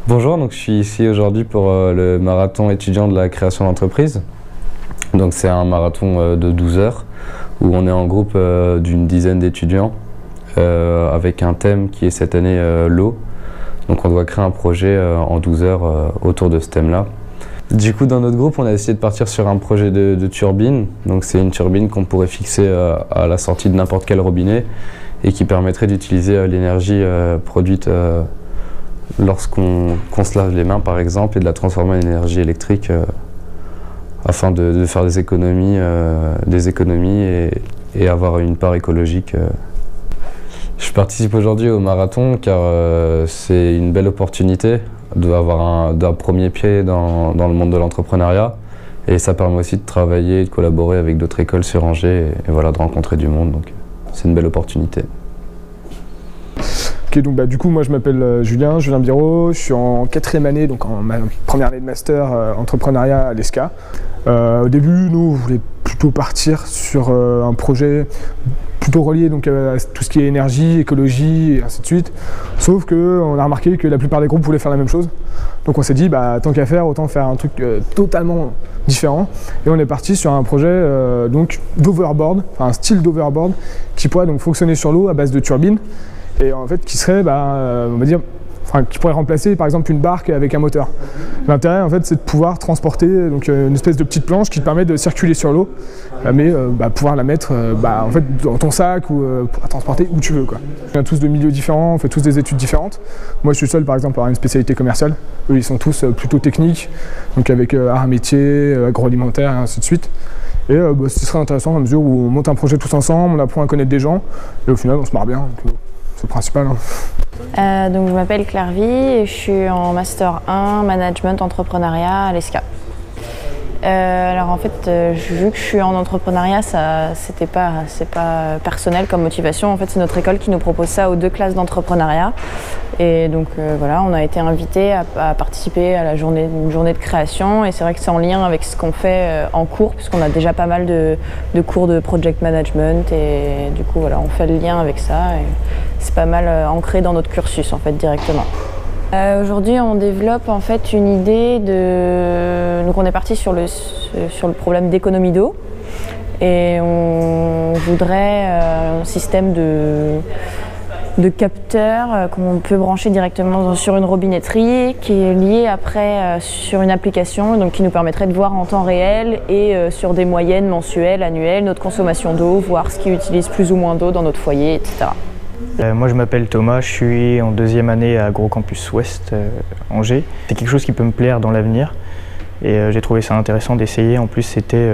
Bonjour, donc je suis ici aujourd'hui pour le marathon étudiant de la création d'entreprise. Donc c'est un marathon de 12 heures où on est en groupe d'une dizaine d'étudiants avec un thème qui est cette année l'eau. Donc on doit créer un projet en 12 heures autour de ce thème-là. Du coup, dans notre groupe, on a essayé de partir sur un projet de turbine. Donc c'est une turbine qu'on pourrait fixer à la sortie de n'importe quel robinet et qui permettrait d'utiliser l'énergie produite lorsqu'on se lave les mains par exemple et de la transformer en énergie électrique afin de faire des économies et avoir une part écologique. Je participe aujourd'hui au marathon car c'est une belle opportunité d'avoir d'un premier pied dans le monde de l'entrepreneuriat et ça permet aussi de travailler et de collaborer avec d'autres écoles sur Angers et voilà, de rencontrer du monde, donc c'est une belle opportunité. Ok, donc du coup moi je m'appelle Julien Biro, je suis en 4e année, donc en ma première année de master entrepreneuriat à l'ESCA. Au début nous on voulait plutôt partir sur un projet plutôt relié donc, à tout ce qui est énergie, écologie et ainsi de suite. Sauf qu'on a remarqué que la plupart des groupes voulaient faire la même chose. Donc on s'est dit tant qu'à faire, autant faire un truc totalement différent. Et on est parti sur un projet donc d'overboard, un style d'overboard qui pourrait donc fonctionner sur l'eau à base de turbines. Et en fait qui serait, on va dire, qui pourrait remplacer par exemple une barque avec un moteur. L'intérêt en fait c'est de pouvoir transporter donc, une espèce de petite planche qui te permet de circuler sur l'eau, mais pouvoir la mettre en fait, dans ton sac ou pour la transporter où tu veux, quoi. On vient tous de milieux différents, on fait tous des études différentes. Moi je suis seul par exemple à avoir une spécialité commerciale, eux ils sont tous plutôt techniques, donc avec art métier, agroalimentaire et ainsi de suite. Et ce serait intéressant à mesure où on monte un projet tous ensemble, on apprend à connaître des gens et au final on se marre bien. Donc, c'est le principal. Donc je m'appelle Claire Vie et je suis en Master 1 Management Entrepreneuriat à l'ESCA. Alors en fait, vu que je suis en entrepreneuriat, c'est pas personnel comme motivation. En fait, c'est notre école qui nous propose ça aux 2 classes d'entrepreneuriat. Et donc voilà, on a été invités à participer à une journée de création. Et c'est vrai que c'est en lien avec ce qu'on fait en cours, puisqu'on a déjà pas mal de cours de project management. Et du coup, voilà, on fait le lien avec ça. Et c'est pas mal ancré dans notre cursus, en fait, directement. Aujourd'hui, on développe en fait une idée donc on est parti sur le problème d'économie d'eau et on voudrait un système de capteurs qu'on peut brancher directement sur une robinetterie qui est lié après sur une application, donc qui nous permettrait de voir en temps réel et sur des moyennes mensuelles, annuelles, notre consommation d'eau, voir ce qui utilise plus ou moins d'eau dans notre foyer, etc. Moi je m'appelle Thomas, je suis en 2e année à Agrocampus Ouest Angers. C'est quelque chose qui peut me plaire dans l'avenir et j'ai trouvé ça intéressant d'essayer. En plus c'était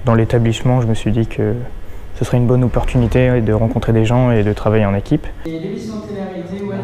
dans l'établissement, je me suis dit que ce serait une bonne opportunité de rencontrer des gens et de travailler en équipe. Et l'émission de télé-réalité, ouais,